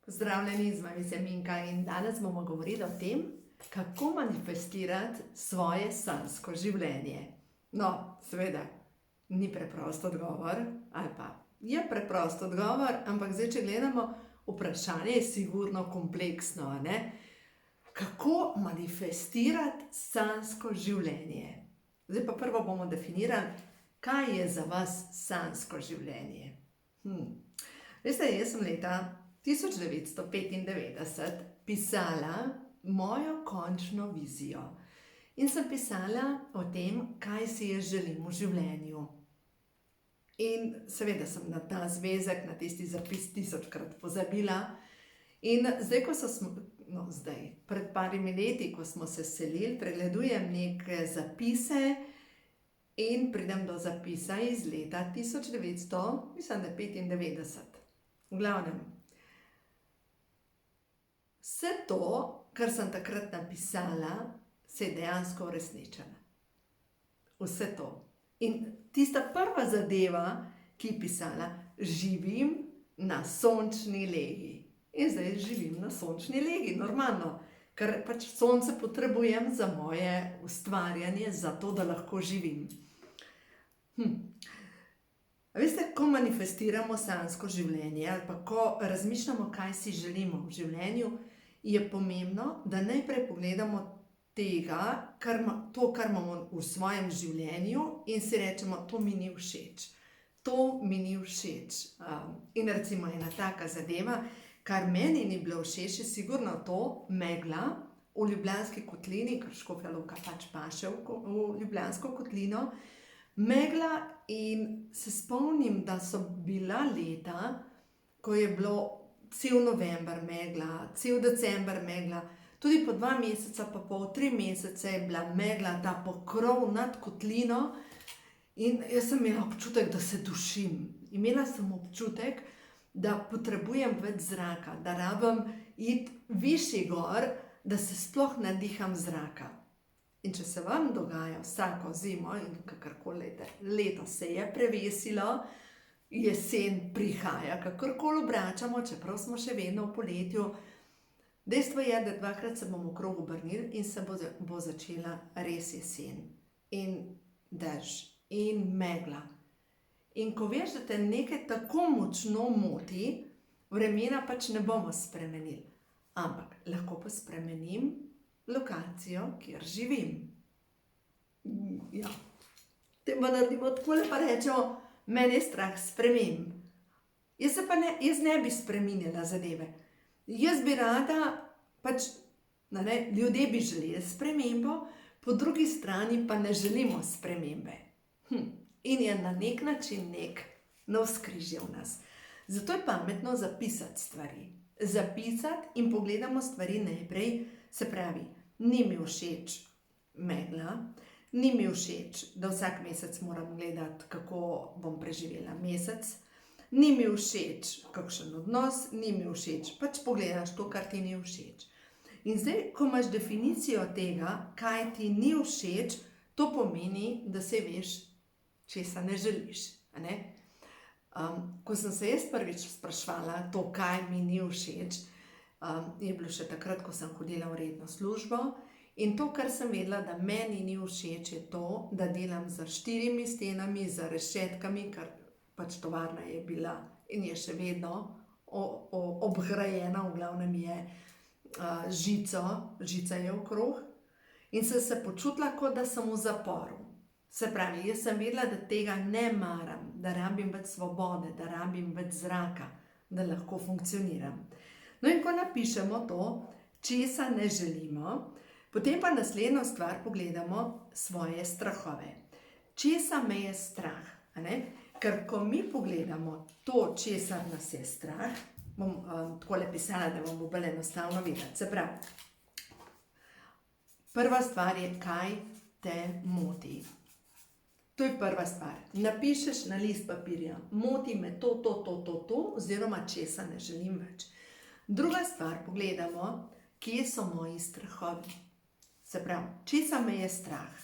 Pozdravljeni, z vami sem Minka in danes bomo govorili o tem, kako manifestirati svoje sanjsko življenje. No, seveda, ni preprost odgovor, ali pa je preprost odgovor, ampak zdaj, če gledamo, vprašanje je sigurno kompleksno, a ne? Kako manifestirati sanjsko življenje? Zdaj pa prvo bomo definirali, kaj je za vas sanjsko življenje. Veste, jaz sem leta 1995 pisala mojo končno vizijo. In sem pisala o tem, kaj si jaz želim v življenju. In seveda sem na ta zvezek, na tisti zapis 1000-krat pozabila. In zdaj, pred parimi leti, ko smo se selili, pregledujem neke zapise in pridem do zapisa iz leta 1995. V glavnem, vse to, kar sem takrat napisala, se je dejansko uresničilo. Vse to. In tista prva zadeva, ki je pisala, živim na sončni legi. In zdaj živim na sončni legi, normalno, ker pač sonce potrebujem za moje ustvarjanje, za to, da lahko živim. Veste, ko manifestiramo sanjsko življenje ali pa ko razmišljamo, kaj si želimo v življenju, je pomembno, da najprej pogledamo kar imamo v svojem življenju in si rečemo, to mi ni všeč. To mi ni všeč. In recimo ena taka zadeva, kar meni ni bilo všeč, je sigurno to megla v Ljubljanski kotlini, ker Škofja Loka pač paše v Ljubljansko kotlino. Megla, in se spomnim, da so bila leta, ko je bilo cel november megla, cel december megla, tudi po 2 meseca, pa pol 3 mesece je bila megla, ta pokrov nad kotlino, in jaz sem imela občutek, da se dušim. Imela sem občutek, da potrebujem več zraka, da rabim iti višje gor, da se sploh nadiham zraka. In če se vam dogaja vsako zimo in kakorkoli leto se je prevesilo, jesen prihaja, kakorkoli obračamo, čeprav smo še vedno v poletju, dejstvo je, da 2-krat se bomo okrog obrnili in se bo začela res jesen. In dež, in megla. In ko veš, da te nekaj tako močno moti, vremena pač ne bomo spremenili. Ampak lahko pa spremenim lokacijo, kjer živim. Ja. Potem pa naredimo takole, pa rečemo, mene je strah sprememb. Jaz ne bi spreminjala zadeve. Jaz bi rada, pač, ljudje bi želeli spremembo, po drugi strani pa ne želimo spremembe. In je na nek način navzkrižje v nas. Zato je pametno zapisati stvari. Zapisati in pogledamo stvari najprej. Se pravi, ni mi všeč megla, ni mi všeč, da vsak mesec moram gledati, kako bom preživela mesec, ni mi všeč kakšen odnos, ni mi všeč, pač pogledaš to, kar ti ni všeč. In zdaj, ko imaš definicijo tega, kaj ti ni všeč, to pomeni, da se veš, česa ne želiš. Ko sem se jaz prvič spraševala to, kaj mi ni všeč, je bilo še takrat, ko sem hodila v redno službo, in to, kar sem vedela, da meni ni všeč, je to, da delam za 4 stenami, za rešetkami, ker pač tovarna je bila in je še vedno obgrajena, v glavnem je žica je okrog, in sem se počutila, kot da sem v zaporu. Se pravi, jaz sem vedela, da tega ne maram, da rabim več svobode, da rabim več zraka, da lahko funkcioniram. No, in ko napišemo to, česa ne želimo, potem pa naslednjo stvar pogledamo svoje strahove. Česa me je strah? Ker ko mi pogledamo to, česar nas je strah, bom takole pisala, da vam bo bolj enostavno videti. Se pravi, prva stvar je, kaj te moti. To je prva stvar. Napišeš na list papirja, moti me to, oziroma česa ne želim več. Druga stvar, pogledamo, kje so moji strahovi. Se pravi, česa me je strah.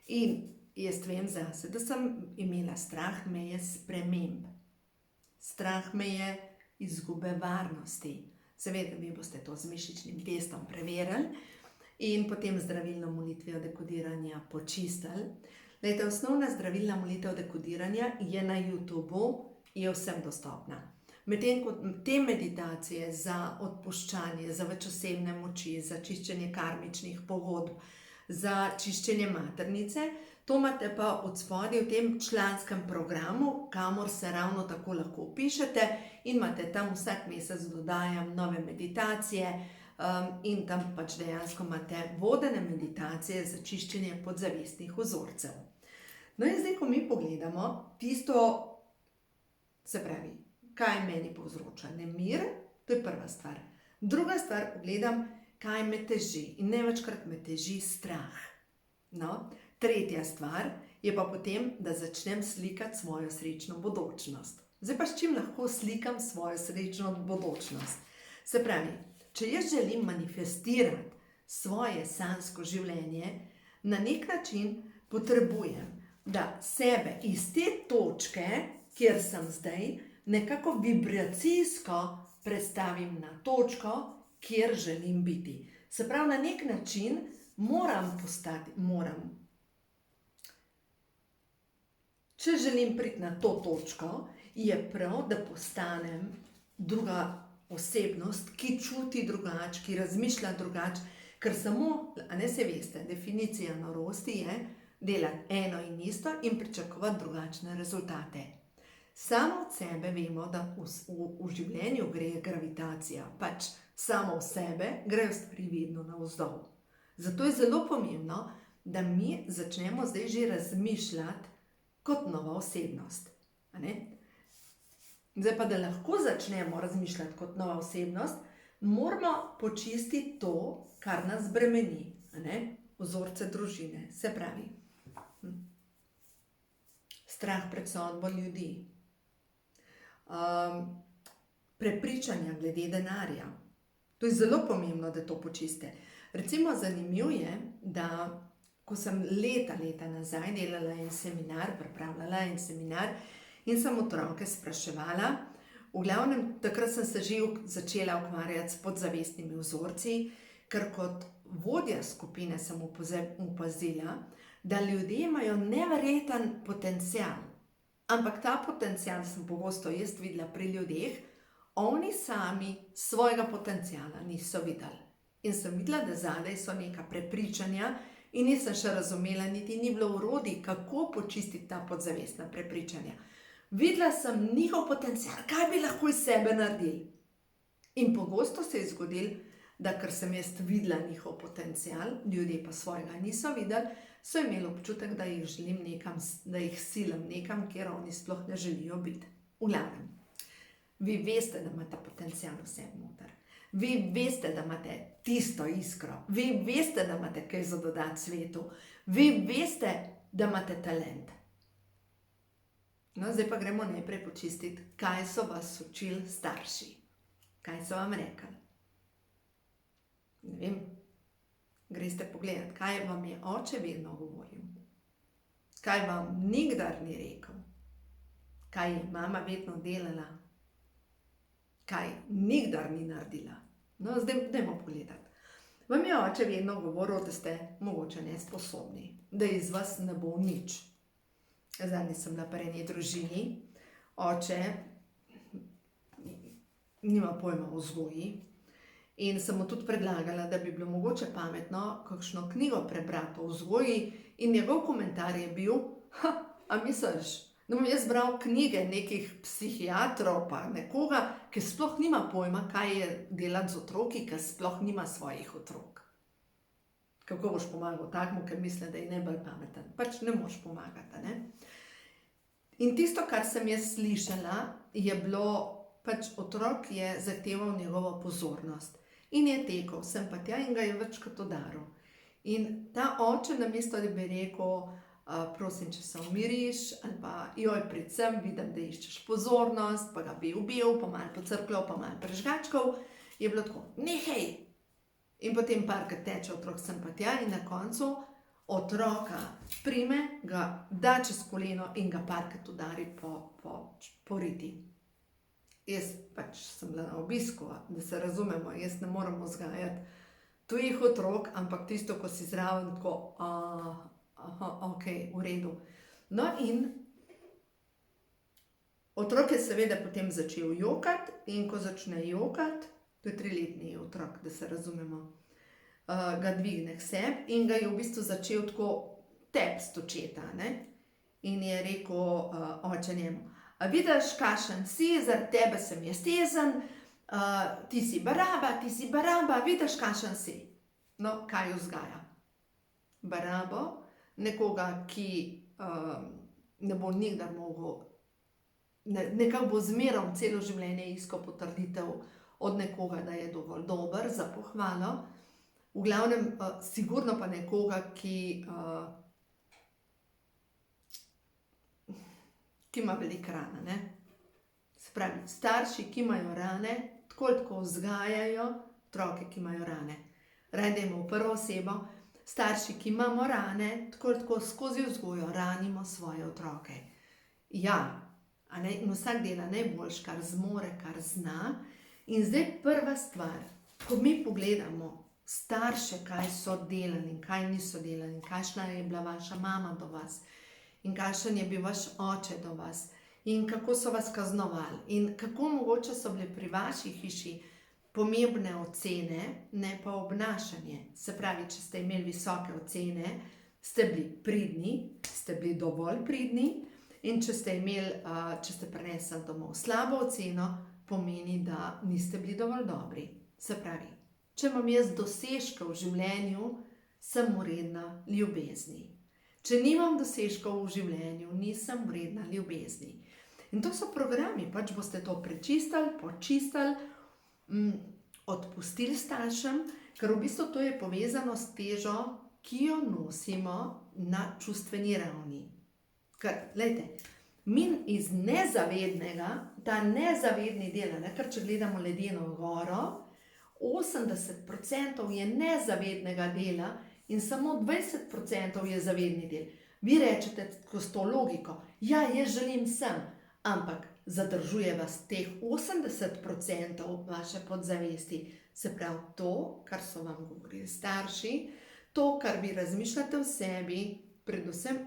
In jaz vem zase, da sem imela strah, me je sprememb. Strah me je izgube varnosti. Seveda, vi boste to z mišičnim testom preverili in potem zdravilno molitvijo dekodiranja počistili. Glejte, osnovna zdravilna molitev dekodiranja je na YouTubeu, je vsem dostopna. Medtem ko te meditacije za odpuščanje, za več osebne moči, za čiščenje karmičnih pogodb, za čiščenje maternice, to imate pa od spodaj v tem članskem programu, kamor se ravno tako lahko vpišete in imate tam vsak mesec dodajam nove meditacije in tam pač dejansko imate vodene meditacije za čiščenje podzavestnih vzorcev. No in zdaj, ko mi pogledamo tisto, se pravi, kaj meni povzroča nemir, to je prva stvar. Druga stvar, pogledam, kaj me teži in največkrat me teži strah. No, tretja stvar je pa potem, da začnem slikati svojo srečno bodočnost. Zdaj pa s čim lahko slikam svojo srečno bodočnost? Se pravi, če jaz želim manifestirati svoje sanjsko življenje, na nek način potrebujem, da sebe iz te točke, kjer sem zdaj, nekako vibracijsko prestavim na točko, kjer želim biti. Se pravi, na nek način če želim priti na to točko, je prav, da postanem druga osebnost, ki čuti drugače, ki razmišlja drugače, ker samo, a ne se veste, definicija norosti je delati eno in isto in pričakovati drugačne rezultate. Samo od sebe vemo, da v življenju gre gravitacija, pač samo v sebe grejo stvari vedno navzdol. Zato je zelo pomembno, da mi začnemo zdaj že razmišljati kot nova osebnost. Zdaj pa, da lahko začnemo razmišljati kot nova osebnost, moramo počistiti to, kar nas bremeni. Vzorce družine, se pravi. Strah pred sodbo ljudi. Prepričanja glede denarja. To je zelo pomembno, da to počiste. Recimo, zanimivo je, da ko sem leta nazaj delala en seminar, pripravljala en seminar in sem otroke spraševala, v glavnem, takrat sem se že začela ukvarjati s podzavestnimi vzorci, ker kot vodja skupine sem opazila, da ljudje imajo neverjeten potencial. Ampak ta potencial sem pogosto jaz videla pri ljudeh, oni sami svojega potenciala niso videli. In sem videla, da zadaj so neka prepričanja in nisem še razumela, niti ni bilo orodij, kako počistiti ta podzavestna prepričanja. Videla sem njihov potencial, kaj bi lahko iz sebe naredili. In pogosto se je zgodilo, da ker sem jaz videla njihov potencial, ljudje pa svojega niso videli, so imeli občutek, da jih želim nekam, da jih silim nekam, kjer oni sploh ne želijo biti. V glavnem, vi veste, da imate potencial vse noter. Vi veste, da imate tisto iskro. Vi veste, da imate kaj za dodati svetu. Vi veste, da imate talent. No, zdaj pa gremo najprej počistiti, kaj so vas učili starši. Kaj so vam rekli. Ne vem, greste pogledati, kaj vam je oče vedno govoril. Kaj vam nikdar ni rekel. Kaj je mama vedno delala. Kaj nikdar ni naredila. No, zdaj dajmo pogledati. Vam je oče vedno govoril, da ste mogoče nesposobni, da iz vas ne bo nič. Zadnji sem bila pri eni družini, oče nima pojma o vzgoji in sem mu tudi predlagala, da bi bilo mogoče pametno kakšno knjigo prebrati o vzgoji in njegov komentar je bil, a misliš, da bom jaz bral knjige nekih psihiatrov pa nekoga, ki sploh nima pojma, kaj je delati z otroki, ki sploh nima svojih otrok. Kako boš pomagal takmu, ker misli, da je najbolj pameten? Pač ne moš pomagati, ne? In tisto, kar sem jaz slišala, je bilo, pač otrok je zahteval njegovo pozornost. In je tekel sem pa tja in ga je večkrat udaril. In ta oče namesto, da bi rekel, prosim, če se umiriš, ali pa joj, predvsem vidim, da iščeš pozornost, pa ga bi ubil, pa malo pocrkljal, pa malo prežgačkal, je bilo tako, nehej! In potem parkrat teče otrok sem pa tja in na koncu otroka prime, ga da čez koleno in ga parkrat udari po riti. Jaz pač sem bila na obisku, da se razumemo, jaz ne morem vzgajati tujih otrok, ampak tisto, ko si zraven, tako, ok, v redu. No in otrok je seveda potem začel jokati in ko začne jokati, to je 3-letni otrok, da se razumemo, ga dvigne k sebi in ga je v bistvu začel tako tepsti očeta, ne? In je rekel oče njemu: "A vidiš, kakšen si, zaradi tebe sem jaz jezen, ti si baraba, vidiš, kakšen si." No, kaj vzgaja? Barabo, nekoga, ki ne bo nikdar mogel, nekako bo zmerom celo življenje iskal potrditev od nekoga, da je dovolj dober za pohvalo. V glavnem, sigurno pa nekoga, ki ima veliko rane, ne. Se pravi, starši, ki imajo rane, tako ali tako vzgajajo otroke, ki imajo rane. Raj dajmo v prvo osebo, starši, ki imamo rane, tako ali tako skozi vzgojo ranimo svoje otroke. Ja, a ne, in vsak dela najboljše, kar zmore, kar zna. In zdaj prva stvar, ko mi pogledamo starše, kaj so delali in kaj niso delali, in kakšna je bila vaša mama do vas, in kakšen je bil vaš oče do vas, in kako so vas kaznovali, in kako mogoče so bile pri vaši hiši pomembne ocene, ne pa obnašanje. Se pravi, če ste imeli visoke ocene, ste bili pridni, ste bili dovolj pridni, in če ste imeli, če ste prinesli domov slabo oceno, pomeni, da niste bili dovolj dobri. Se pravi, če imam jaz dosežke v življenju, sem vredna ljubezni. Če nimam dosežkov v življenju, nisem vredna ljubezni. In to so programi, pač boste to prečistili, počistili, odpustili staršem, ker v bistvu to je povezano s težo, ki jo nosimo na čustveni ravni. Ker, glejte, mi iz nezavednega, ta nezavedni del, ker če gledamo ledeno goro, 80% je nezavednega dela in samo 20% je zavedni del. Vi rečete skozi to logiko: ja, jaz želim sem, ampak zadržuje vas teh 80% vaše podzavesti. Se pravi, to, kar so vam govorili starši, to, kar vi razmišljate v sebi, predvsem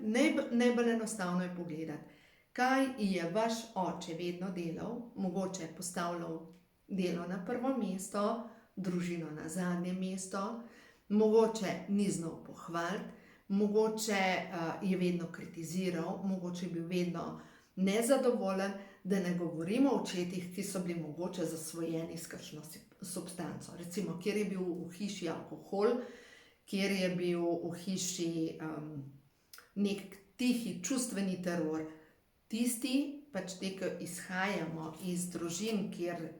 najbolj enostavno je pogledati, kaj je vaš oče vedno delal, mogoče je postavljal delo na prvo mesto, družino na zadnje mesto, mogoče ni znal pohvaliti, mogoče je vedno kritiziral, mogoče je bil vedno nezadovoljen, da ne govorimo o očetih, ki so bili mogoče zasvojeni s kakšno substanco. Recimo, kjer je bil v hiši alkohol, kjer je bil v hiši nek tihi čustveni teror. Tisti, pač te, ki izhajamo iz družin, kjer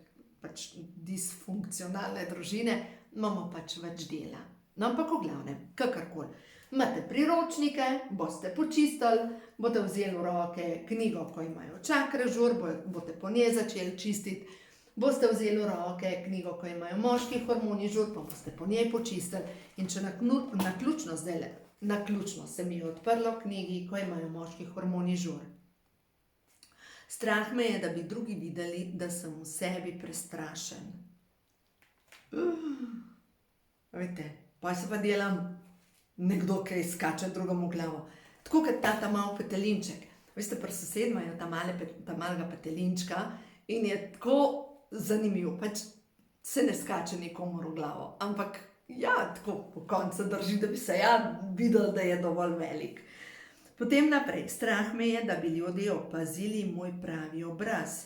pač disfunkcionalne družine, imamo pač več dela. No, ampak v glavnem, kakorkoli. Imate priročnike, boste počistili, boste vzeli v roke knjigo, ko imajo čakre žur, boste po njej začeli čistiti, boste vzeli v roke knjigo, ko imajo moški hormoni žur, pa boste po njej počistili. In če naključno zdajle, naključno se mi je odprlo v knjigi, ko imajo moški hormoni žur. Strah me je, da bi drugi videli, da sem v sebi prestrašen. Veste, pa se pa delam nekdo, ki skače drugemu v glavo. Tako kot ta mal petelinček. Veste, pri sosedu imajo ta malega petelinčka in je tako zanimiv. Pač se ne skače nikomur v glavo. Ampak ja, tako po koncu drži, da bi se videl, da je dovolj velik. Potem naprej. Strah me je, da bi ljudje opazili moj pravi obraz.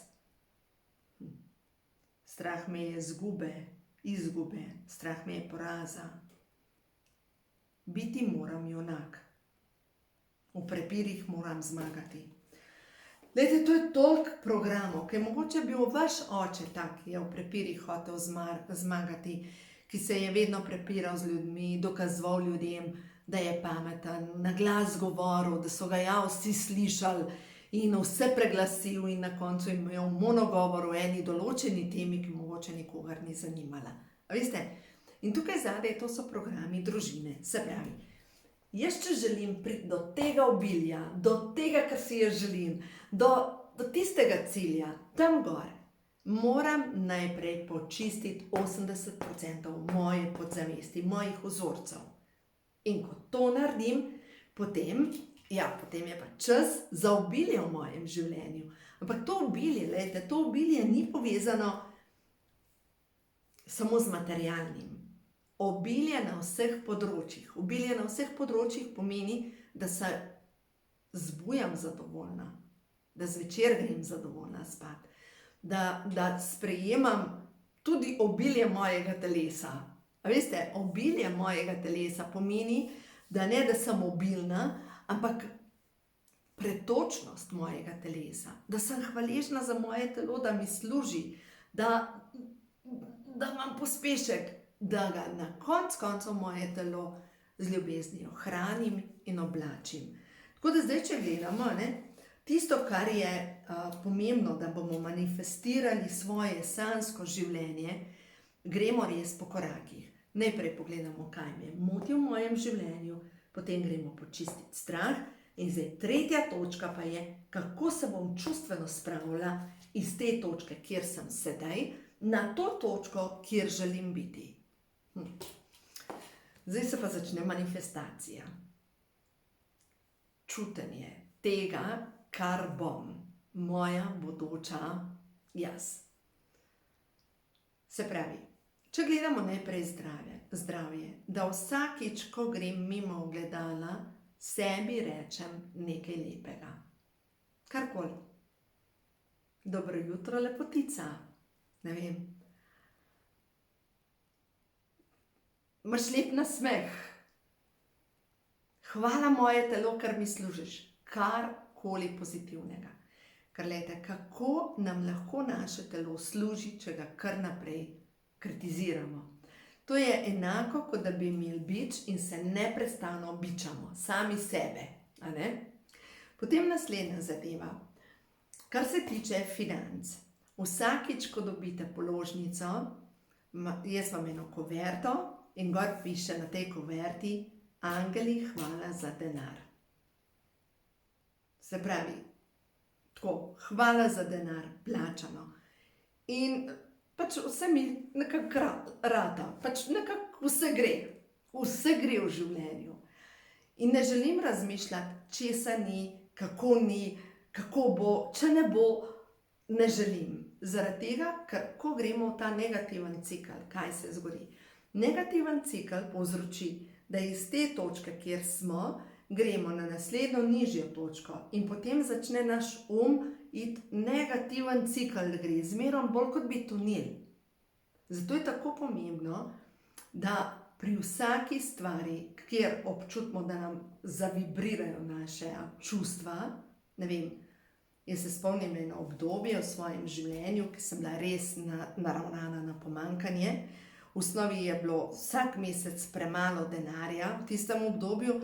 Strah me je izgube. Strah me je poraza. Biti moram junak. V prepirih moram zmagati. Glejte, to je toliko programov, ki je mogoče bil vaš oče tak, ki je v prepirih hotel zmagati, ki se je vedno prepiral z ljudmi, dokazoval ljudem, da je pameten, na glas govoril, da so ga vsi slišali in vse preglasil in na koncu imel monogovor o eni določeni temi, ki mogoče nikogar ni zanimala. A veste? In tukaj zadaj to so programi družine. Se pravi, jaz če želim priti do tega obilja, do tega, kar si jaz želim, do tistega cilja, tam gor, moram najprej počistiti 80% moje podzavesti, mojih vzorcev. In ko to naredim, potem je pa čas za obilje v mojem življenju. Ampak to obilje ni povezano samo z materialnim. Obilje na vseh področjih. Obilje na vseh področjih pomeni, da se zbujam zadovoljna, da zvečer grem zadovoljna spat, da sprejemam tudi obilje mojega telesa. A veste, obilje mojega telesa pomeni, da ne, da sem obilna, ampak pretočnost mojega telesa, da sem hvaležna za moje telo, da mi služi, da imam pospešek, da ga na koncu moje telo z ljubeznijo hranim in oblačim. Tako da zdaj, če gledamo, tisto, kar je pomembno, da bomo manifestirali svoje sanjsko življenje, gremo res po korakih. Najprej pogledamo, kaj me moti v mojem življenju, potem gremo počistiti strah in zdaj tretja točka pa je, kako se bom čustveno spravila iz te točke, kjer sem sedaj, na to točko, kjer želim biti. Zdaj se pa začne manifestacija. Čutenje tega, kar bom, moja bodoča jaz. Se pravi, če gledamo najprej zdravje, da vsakič, ko grem mimo ogledala, sebi rečem nekaj lepega. Karkoli. Dobro jutro, lepotica. Ne vem. Imaš lep nasmeh. Hvala moje telo, ker mi služiš. Karkoli pozitivnega. Ker glejte, kako nam lahko naše telo služi, če ga kar naprej kritiziramo. To je enako, kot da bi imeli bič in se neprestano bičamo. Sami sebe. A ne? Potem naslednja zadeva. Kar se tiče financ. Vsakič, ko dobite položnico, jaz vam eno kuverto, in gor piše na tej kuverti, angeli, hvala za denar. Se pravi, tako, hvala za denar, plačano. In pač vse mi nekako rata, pač nekako vse gre v življenju. In ne želim razmišljati, česa ni, kako bo, če ne bo, ne želim. Zaradi tega, ker ko gremo v ta negativen cikel, kaj se zgodi? Negativen cikel povzroči, da iz te točke, kjer smo, gremo na naslednjo nižjo točko in potem začne naš iti negativen cikel, da gre zmerom bolj kot bi tunil. Zato je tako pomembno, da pri vsaki stvari, kjer občutimo, da nam zavibrirajo naše čustva, ne vem, jaz se spomnim eno obdobje v svojem življenju, ki sem bila res naravnana na pomanjkanje. V osnovi je bilo vsak mesec premalo denarja v tistem obdobju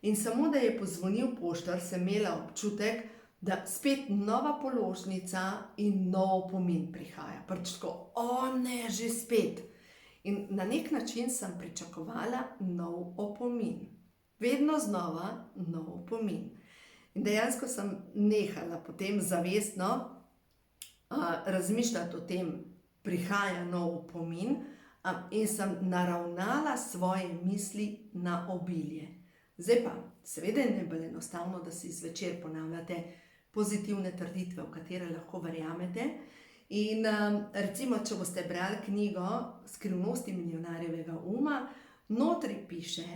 in samo, da je pozvonil poštar, sem imela občutek, da spet nova položnica in nov opomin prihaja. Pač tako, ne, že spet. In na nek način sem pričakovala nov opomin. Vedno znova nov opomin. In dejansko sem nehala potem zavestno razmišljati o tem, prihaja nov opomin, in sem naravnala svoje misli na obilje. Zdaj pa, seveda je najbolj enostavno, da si zvečer ponavljate pozitivne trditve, v katere lahko verjamete. In recimo, če boste brali knjigo Skrivnosti milijonarjevega uma, notri piše,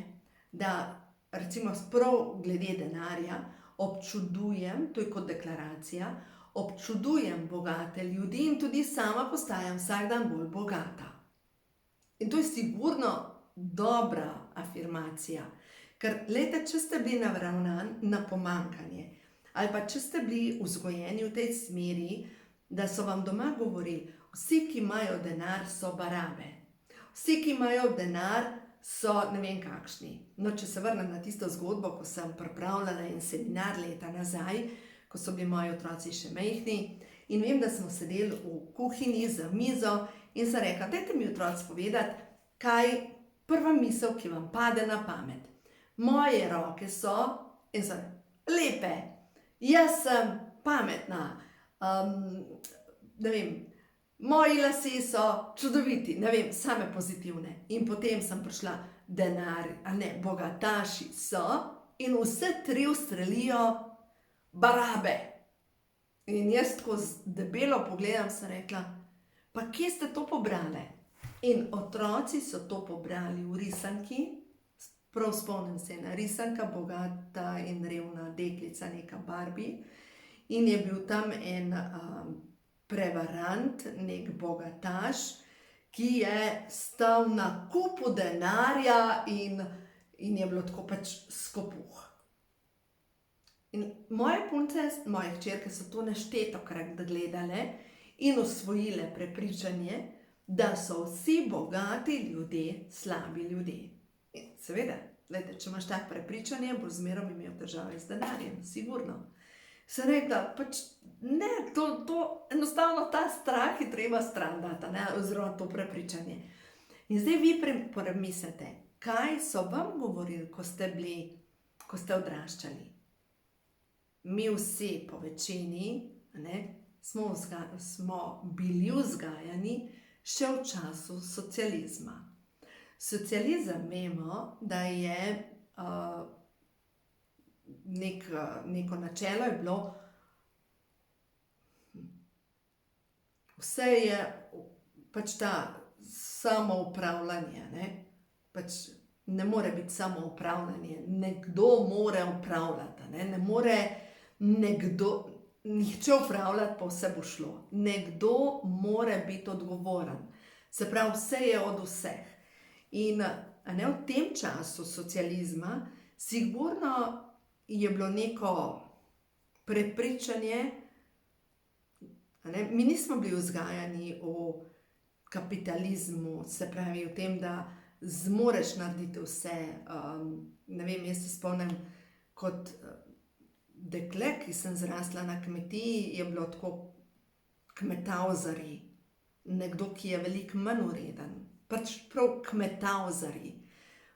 da recimo prav glede denarja občudujem, to je kot deklaracija, občudujem bogate ljudi in tudi sama postajam vsak dan bolj bogata. In to je sigurno dobra afirmacija, ker glejte, če ste bili naravnani na pomanjkanje, ali pa če ste bili vzgojeni v tej smeri, da so vam doma govorili, vsi, ki imajo denar, so barabe. Vsi, ki imajo denar, so ne vem kakšni. No, če se vrnem na tisto zgodbo, ko sem pripravljala en seminar leta nazaj, ko so bili moji otroci še majhni, in vem, da smo sedeli v kuhinji za mizo in sem rekla, dajte mi otroci povedati, kaj prva misel, ki vam pade na pamet. Moje roke so, in sem lepe, jaz sem pametna, ne vem, moji lasje so čudoviti, ne vem, same pozitivne. In potem sem prišla, denar, bogataši so, in vse tri ustrelijo barabe. In jaz tako debelo pogledam, sem rekla, pa kje ste to pobrali? In otroci so to pobrali v risanki, prav spomnim se, ena risanka, bogata in revna deklica, neka Barbie, in je bil tam en prevarant, nek bogataš, ki je stal na kupu denarja in je bilo tako pač skopuh. In moje punce, moje hčerke so to neštetokrat gledale in osvojile prepričanje, da so vsi bogati ljudje slabi ljudje. In seveda, glede, če imaš tako prepričanje, boš zmerom imel težave z denarjem, sigurno. Sem rekla, pač ne, to enostavno ta strah je treba stran dati, oziroma to prepričanje. In zdaj vi premislite, kaj so vam govorili, ko ste odraščali. Mi vsi po večini smo bili vzgajani še v času socializma. Socializem vemo, da je neko načelo je bilo, vse je pač ta samoupravljanje, pač ne more biti samoupravljanje, nekdo mora upravljati, ne more nihče upravljati, pa vse bo šlo. Nekdo mora biti odgovoren, se pravi, vse je od vseh. In v tem času socializma sigurno je bilo neko prepričanje, mi nismo bili vzgajani v kapitalizmu, se pravi v tem, da zmoreš narediti vse. Ne vem, jaz se spomnim kot dekle, ki sem zrasla na kmetiji, je bilo tako kmetavzari, nekdo, ki je veliko manj ureden, pač prav kmetavzari.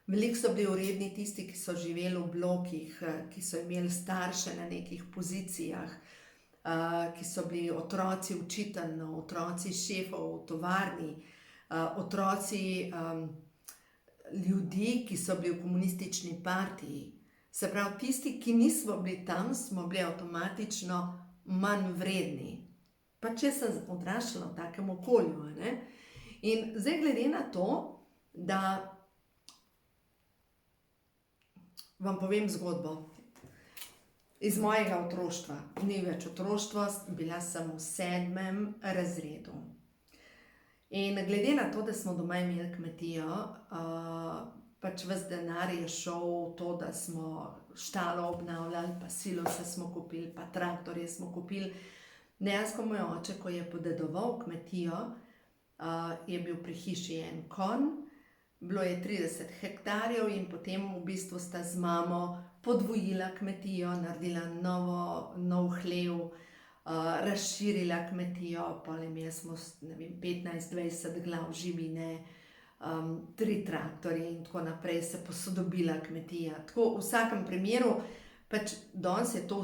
Veliko so bili uredni tisti, ki so živeli v blokih, ki so imeli starše na nekih pozicijah, ki so bili otroci učiteljev, otroci šefov v tovarni, otroci ljudi, ki so bili v komunistični partiji. Se pravi, tisti, ki nismo bili tam, smo bili avtomatično manj vredni. Pa če sem odraščala v takem okolju. In zdaj glede na to, da vam povem zgodbo iz mojega otroštva. Ni več otroštva, bila sem v 7. razredu. In glede na to, da smo doma imeli kmetijo, pač ves denar je šel v to, da smo štalo obnavljali, pa silose smo kupili, pa traktorje smo kupili. Dejansko moj oče, ko je podedoval kmetijo, je bil pri hiši en konj, bilo je 30 hektarjev in potem v bistvu sta z mamo podvojila kmetijo, naredila nov hlev, razširila kmetijo, potem smo 15-20 glav živine, 3 traktorje in tako naprej se posodobila kmetija. Tako v vsakem primeru, pač danes je to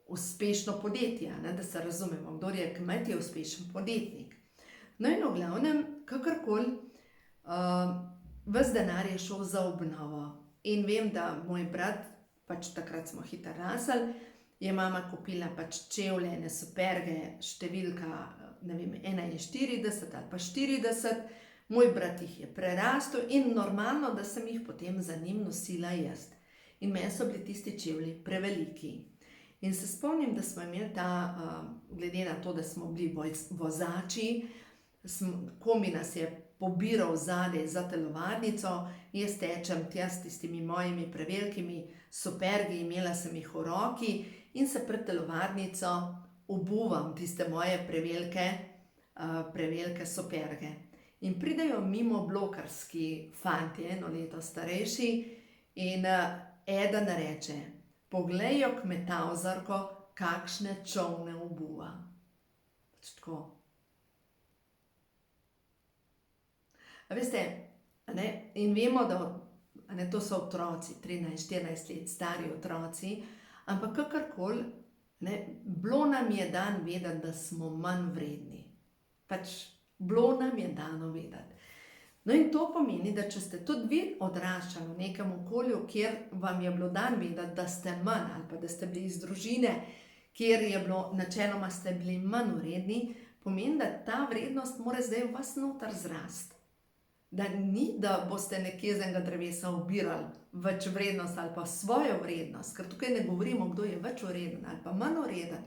uspešno podjetje, da se razumemo, kdor je kmet, je uspešen podjetnik. No in v glavnem, kakorkoli, ves denar je šel za obnovo. In vem, da moj brat, pač takrat smo hitro rasli, je mama kupila pač čevlje, ene superge, številka, ne vem, 41 ali pa 40, moj brat jih je prerastel in normalno, da sem jih potem za njim nosila jaz. In meni so bili tisti čevlji preveliki. In se spomnim, da smo imeli glede na to, da smo bili vozači, kombi nas je pobiral zadaj za telovadnico, jaz tečem tja s tistimi mojimi prevelikimi supergi, imela sem jih v roki in se pred telovadnico obuvam tiste moje prevelike superge. In pridejo mimo blokarski fantje, 1 leto starejši, in eden reče, poglejo kmetavzarko, kakšne čolne obuva. Pač tako. A veste, in vemo, da to so otroci, 13-14 let stari otroci, ampak kakorkoli, bilo nam je dan vedeti, da smo manj vredni. Pač bilo nam je dano vedeti. No in to pomeni, da če ste tudi vi odraščali v nekem okolju, kjer vam je bilo dan vedeti, da ste manj ali pa da ste bili iz družine, kjer je bilo načeloma ste bili manj vredni, pomeni, da ta vrednost mora zdaj v vas noter zrasti. Da ni, da boste nekje z enega drevesa ubirali več vrednost ali pa svojo vrednost, ker tukaj ne govorimo, kdo je več vreden ali pa manj vreden,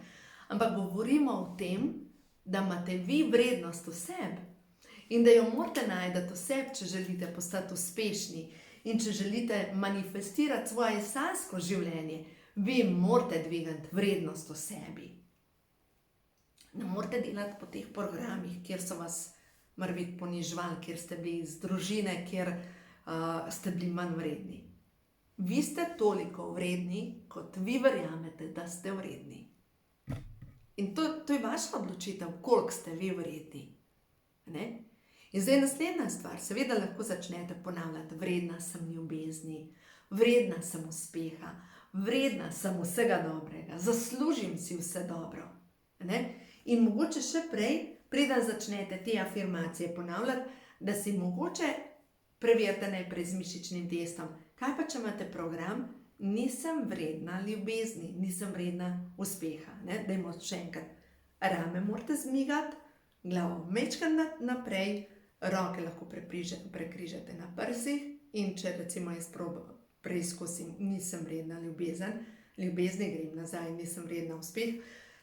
ampak govorimo o tem, da imate vi vrednost v sebi in da jo morate najti v sebi, če želite postati uspešni in če želite manifestirati svoje sanjsko življenje, vi morate dvigniti vrednost v sebi. Ne morete delati po teh programih, kjer so vas morebiti ponižvali, kjer ste bili iz družine, kjer ste bili manj vredni. Vi ste toliko vredni, kot vi verjamete, da ste vredni. In to je vaša odločitev, koliko ste vi vredni. Ne? In zdaj naslednja stvar, seveda lahko začnete ponavljati, vredna sem ljubezni, vredna sem uspeha, vredna sem vsega dobrega, zaslužim si vse dobro. Ne? In mogoče še prej, preden začnete te afirmacije ponavljati, da si mogoče preverite najprej z mišičnim testom. Kaj pa, če imate program, nisem vredna ljubezni, nisem vredna uspeha. Ne? Dajmo še enkrat. Rame morate zmigati, glavo majčkeno naprej, roke lahko prekrižate na prsih in če recimo jaz preizkusim, nisem vredna ljubezni, grem nazaj, nisem vredna uspeh.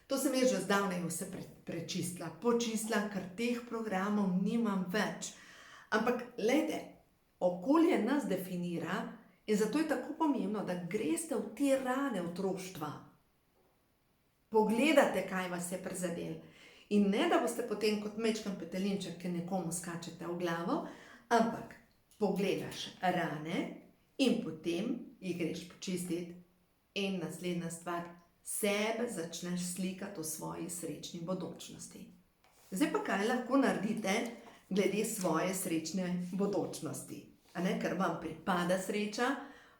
To sem jaz že zdavnaj vse počistila, ker teh programov nimam več. Ampak, glejte, okolje nas definira in zato je tako pomembno, da greste v te rane otroštva. Pogledate, kaj vas je prizadelo. In ne, da boste potem kot majčken petelinček, ki nekomu skačete v glavo, ampak pogledaš rane in potem jih greš počistiti. In naslednja stvar, sebe začneš slikati v svoji srečni bodočnosti. Zdaj pa kaj lahko naredite glede svoje srečne bodočnosti? Ker vam pripada sreča,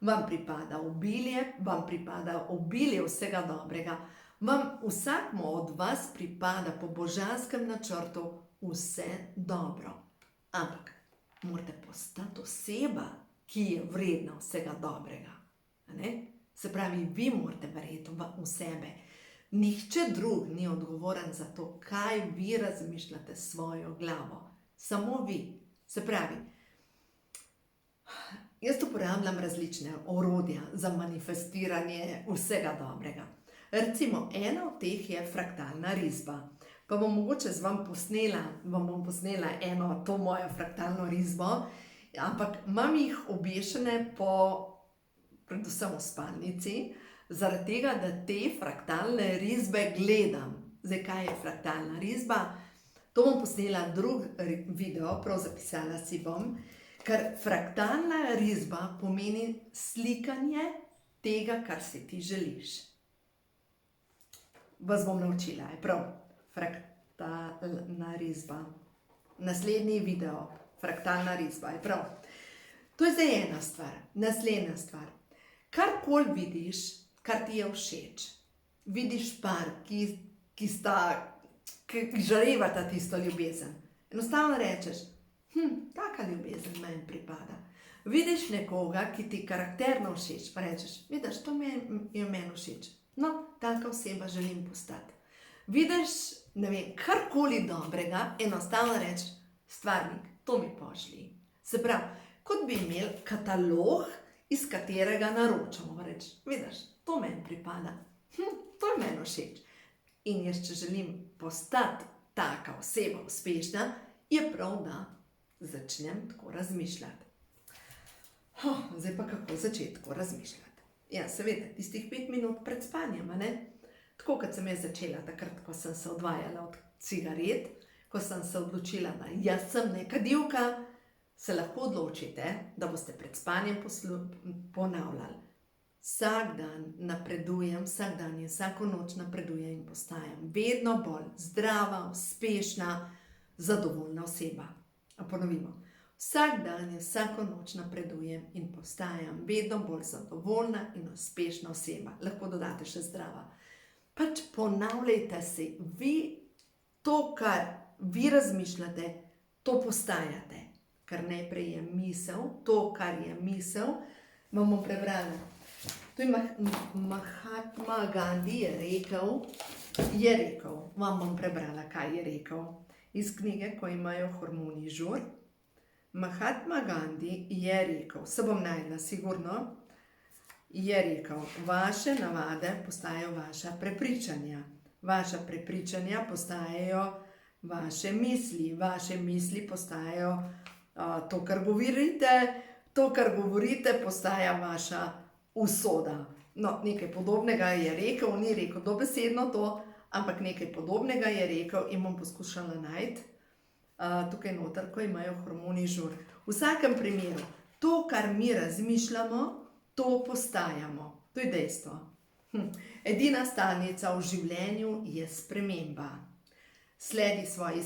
vam pripada obilje, vam pripada obilje vsega dobrega, vam vsakmu od vas pripada po božanskem načrtu vse dobro. Ampak morate postati oseba, ki je vredna vsega dobrega. Se pravi, vi morate verjeti v sebe. Nihče drug ni odgovoren za to, kaj vi razmišljate s svojo glavo. Samo vi. Se pravi, jaz uporabljam različne orodja za manifestiranje vsega dobrega. Recimo, ena od teh je fraktalna risba. Pa bom mogoče vam bom posnela eno to mojo fraktalno risbo, ampak imam jih obešene predvsem v spalnici, zaradi tega, da te fraktalne risbe gledam. Zdaj, kaj je fraktalna risba? To bom posnela drug video, prav zapisala si bom, ker fraktalna risba pomeni slikanje tega, kar si ti želiš. Vas bom naučila, je prav? Fraktalna risba. Naslednji video, fraktalna risba, je prav? To je zdaj ena stvar. Naslednja stvar. Karkoli vidiš, kar ti je všeč, vidiš par, ki žarevata tisto ljubezen. Enostavno rečeš, taka ljubezen meni pripada. Vidiš nekoga, ki ti karakterno všeč, pa rečeš, vidiš, to je meni všeč. No, taka oseba želim postati. Vidiš, ne vem, karkoli dobrega, enostavno rečeš, stvarnik, to mi pošlji. Se pravi, kot bi imeli katalog, iz katerega naročamo, reči, vidiš, to meni pripada, to je meni všeč. In jaz, če želim postati taka oseba uspešna, je prav, da začnem tako razmišljati. Zdaj pa kako začeti tako razmišljati? Ja, seveda, tistih 5 minut pred spanjem, tako kot sem jaz začela takrat, ko sem se odvajala od cigaret, ko sem se odločila, da jaz sem nekadilka, se lahko odločite, da boste pred spanjem ponavljali. Vsak dan napredujem, vsak dan in vsako noč napredujem in postajam vedno bolj zdrava, uspešna, zadovoljna oseba. Ponovimo. Vsak dan in vsako noč napredujem in postajam vedno bolj zadovoljna in uspešna oseba. Lahko dodate še zdrava. Pač ponavljajte si vi to, kar vi razmišljate, to postajate. Kar najprej je misel, to, kar je misel, vam bom prebrala. To je Mahatma Gandhi je rekel, vam bom prebrala, kaj je rekel. Iz knjige, ko imajo hormoni žur. Mahatma Gandhi je rekel, se bom najdla sigurno, je rekel, vaše navade postajajo vaša prepričanja. Vaša prepričanja postajajo vaše misli postajajo to, kar govorite, postaja vaša usoda. No, nekaj podobnega je rekel, ni rekel dobesedno to, ampak nekaj podobnega je rekel in bom poskušala najti tukaj noter, ko imajo hormoni žur. V vsakem primeru, to, kar mi razmišljamo, to postajamo. To je dejstvo. Edina stalnica v življenju je sprememba. Sledi svoji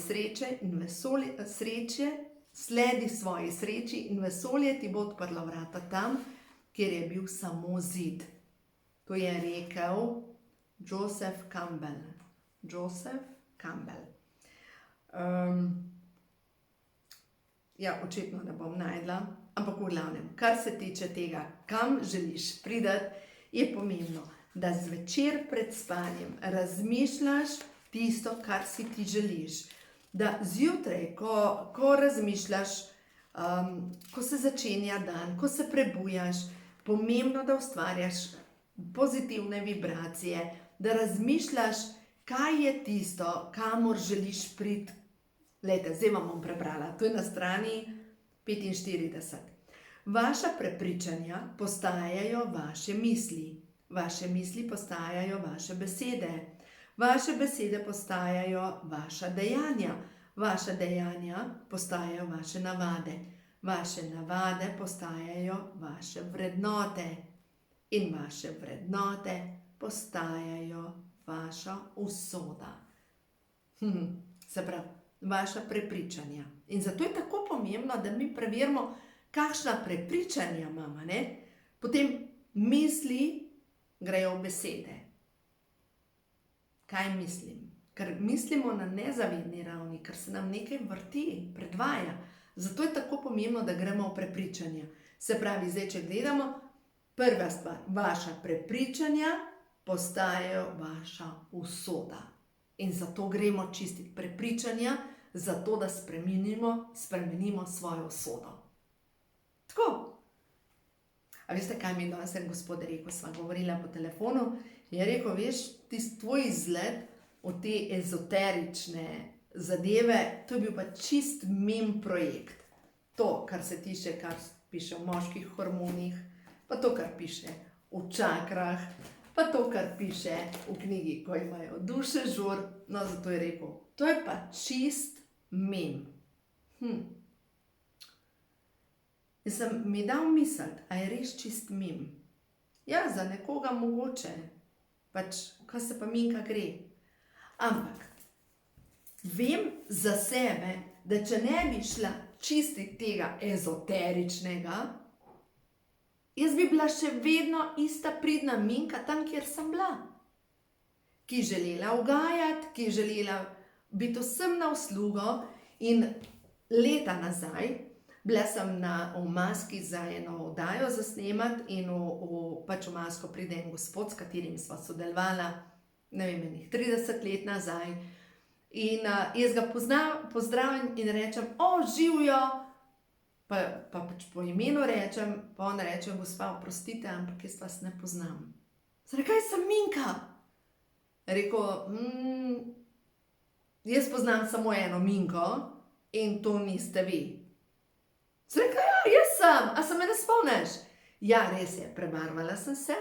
sreči in vesolje ti bo odprlo vrata tam, kjer je bil samo zid. To je rekel Joseph Campbell. Ja, očitno ne bom najdla, ampak v glavnem, kar se tiče tega, kam želiš priti, je pomembno, da zvečer pred spanjem razmišljaš tisto, kar si ti želiš. Da zjutraj, ko razmišljaš, ko se začenja dan, ko se prebujaš, pomembno, da ustvarjaš pozitivne vibracije, da razmišljaš, kaj je tisto, kamor želiš priti. Glejte, zdaj vam bom prebrala, to je na strani 45. Vaša prepričanja postajajo vaše misli. Vaše misli postajajo vaše besede. Vaše besede postajajo vaša dejanja. Vaša dejanja postajajo vaše navade. Vaše navade postajajo vaše vrednote. In vaše vrednote postajajo vaša usoda. Se pravi, vaša prepričanja. In zato je tako pomembno, da mi preverimo, kakšna prepričanja imamo, ne? Potem misli grejo v besede. Kaj mislim? Ker mislimo na nezavedni ravni, ker se nam nekaj vrti, predvaja. Zato je tako pomembno, da gremo v prepričanja. Se pravi, zdaj, če gledamo, prva stvar, vaša prepričanja postajajo vaša usoda. In zato gremo čistiti prepričanja, zato da spremenimo svojo usodo. Tako. A veste, kaj mi danes en gospod rekel, sva govorila po telefonu, je rekel, veš, tvoj izgled v te ezoterične zadeve, to je bil pa čist mem projekt. To, kar se tiče, kar piše v moških hormonih, pa to, kar piše v čakrah, pa to, kar piše v knjigi, ko imajo duše žur, no, zato je rekel, to je pa čist mem. In sem mi dal misliti, a je res čist mem. Ja, za nekoga mogoče, pač, kaj se pa minka gre. Ampak, vem za sebe, da če ne bi šla čistiti tega ezoteričnega, jaz bi bila še vedno ista pridna minka tam, kjer sem bila. Ki je želela ugajati, ki je želela biti vsem na uslugo in leta nazaj, bila sem v maski za eno oddajo za snemati in pač v masko pride en gospod, s katerim sva sodelovala, ne vem, enih 30 let nazaj. In jaz ga pozdravim in rečem, živjo, pa pač po imenu rečem, pa on reče, gospa, oprostite, ampak jaz vas ne poznam. Sem rekla, jaz sem Minka. Rekel, jaz poznam samo eno Minko in to niste vi. Sem rekla, ja, jaz sem, a se me ne spomniš? Ja, res je, prebarvala sem se,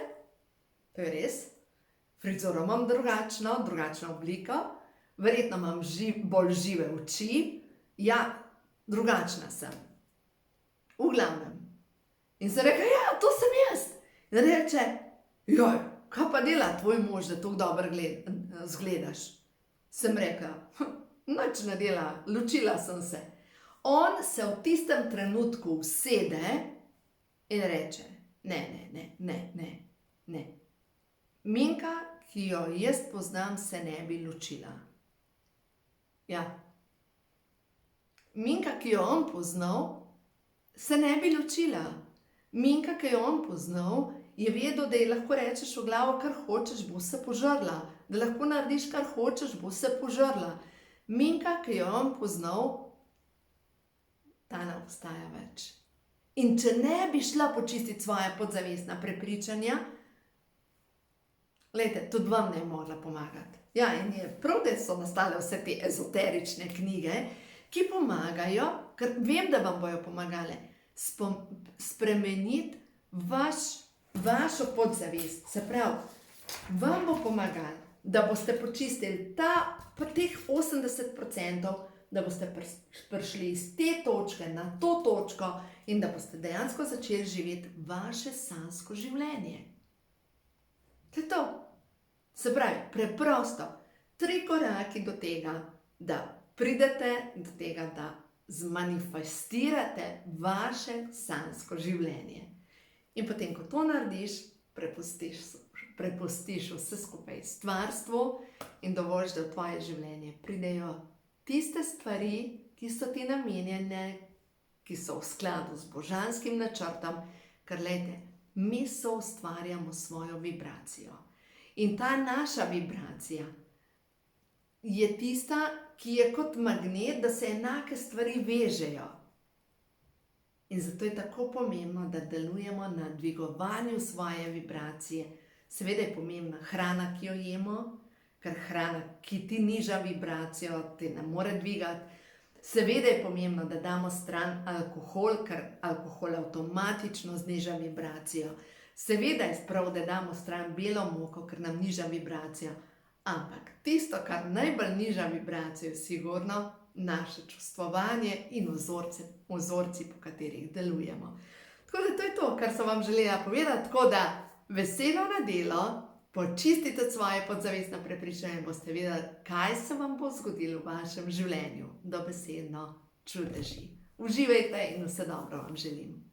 to je res, frizuro imam drugačno obliko, verjetno imam bolj žive oči, ja, drugačna sem. V glavnem. In sem rekla, ja, to sem jaz. In reče, joj, kaj pa dela tvoj mož, da tako dobro zgledaš? Sem rekla, nič ne dela, ločila sem se. On se v tistem trenutku usede in reče, ne. Minka, ki jo jaz poznam, se ne bi ločila. Ja, Minka, ki jo on poznal, se ne bi ločila. Minka, ki jo on poznal, je vedel, da ji lahko rečeš v glavo, kar hočeš, bo se požrla. Da lahko narediš, kar hočeš, bo se požrla. Minka, ki jo on poznal, ta ne obstaja več. In če ne bi šla počistiti svoje podzavestna prepričanja, glejte, tudi vam ne je mogla pomagati. Ja, in je prav, da so nastale vse te ezoterične knjige, ki pomagajo, ker vem, da vam bojo pomagale, spremeniti vašo podzavest. Se pravi, vam bo pomagalo, da boste počistili teh 80%, da boste prišli iz te točke na to točko in da boste dejansko začeli živeti vaše sanjsko življenje. To je to. Se pravi, preprosto, 3 koraki do tega, da pridete do tega, da zmanifestirate vaše sanjsko življenje. In potem, ko to narediš, prepustiš vse skupaj stvarstvu in dovoliš, da v tvoje življenje pridejo tiste stvari, ki so ti namenjene, ki so v skladu z božanskim načrtom, ker glejte, mi soustvarjamo svojo vibracijo. In ta naša vibracija je tista, ki je kot magnet, da se enake stvari vežejo. In zato je tako pomembno, da delujemo na dvigovanju svoje vibracije. Seveda je pomembna hrana, ki jo jemo, ker hrana, ki ti niža vibracijo, ti ne more dvigati. Seveda je pomembno, da damo stran alkohol, ker alkohol avtomatično zniža vibracijo. Seveda je prav, da damo stran belo moko, ker nam niža vibracijo. Ampak tisto, kar najbolj niža vibracijo, je sigurno naše čustvovanje in vzorci, po katerih delujemo. Tako da to je to, kar sem vam želela povedati. Tako da veselo nedelo, počistite svoje podzavestno prepričanje in boste vedeli, kaj se vam bo zgodilo v vašem življenju. Dobesedno čudeži. Uživajte in vse dobro vam želim.